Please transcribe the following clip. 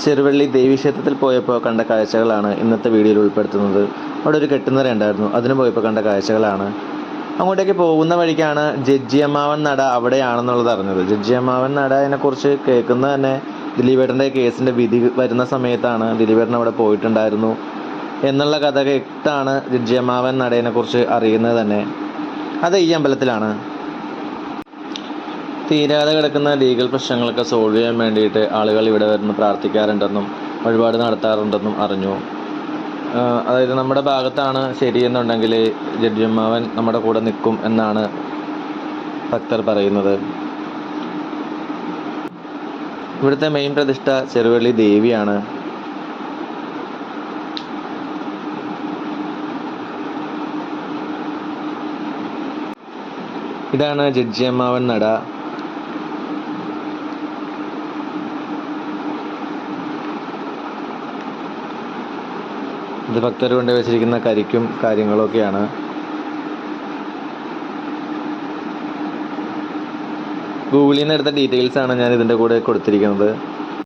ചെറുവള്ളി ദേവീക്ഷേത്രത്തിൽ പോയപ്പോൾ കണ്ട കാഴ്ചകളാണ് ഇന്നത്തെ വീഡിയോയിൽ ഉൾപ്പെടുത്തുന്നത്. അവിടെ ഒരു കെട്ടുനിറ ഉണ്ടായിരുന്നു, അതിന് പോയപ്പോൾ കണ്ട കാഴ്ചകളാണ്. അങ്ങോട്ടേക്ക് പോകുന്ന വഴിക്കാണ് ജഡ്ജിയമ്മാവൻ നട അവിടെയാണെന്നുള്ളത് അറിഞ്ഞത്. ജഡ്ജിയമ്മാവൻ നടയെക്കുറിച്ച് കേൾക്കുന്നത് തന്നെ ദിലീപേട്ടൻ്റെ കേസിൻ്റെ വിധി വരുന്ന സമയത്താണ്. ദിലീപേട്ടൻ അവിടെ പോയിട്ടുണ്ടായിരുന്നു എന്നുള്ള കഥ കേട്ടാണ് ജഡ്ജിയമ്മാവൻ നടയെക്കുറിച്ച് അറിയുന്നത് തന്നെ. അത് ഈ അമ്പലത്തിലാണ്. തീരാതെ കിടക്കുന്ന ലീഗൽ പ്രശ്നങ്ങളൊക്കെ സോൾവ് ചെയ്യാൻ വേണ്ടിയിട്ട് ആളുകൾ ഇവിടെ വരുന്ന പ്രാർത്ഥിക്കാറുണ്ടെന്നും വഴിപാട് നടത്താറുണ്ടെന്നും അറിഞ്ഞു. അതായത് നമ്മുടെ ഭാഗത്താണ് ശരിയെന്നുണ്ടെങ്കിൽ ജഡ്ജിയമ്മാവൻ നമ്മുടെ കൂടെ നിൽക്കും എന്നാണ് ഭക്തർ പറയുന്നത്. ഇവിടുത്തെ മെയിൻ പ്രതിഷ്ഠ ചെറുവള്ളി ദേവിയാണ്. ഇതാണ് ജഡ്ജിയമ്മാവൻ നട. ഇത് ഭക്തർ കൊണ്ട് വെച്ചിരിക്കുന്ന കരിക്കും കാര്യങ്ങളൊക്കെയാണ്. ഗൂഗിളിൽ നിന്ന് എടുത്ത ഡീറ്റെയിൽസാണ് ഞാൻ ഇതിൻ്റെ കൂടെ കൊടുത്തിരിക്കുന്നത്.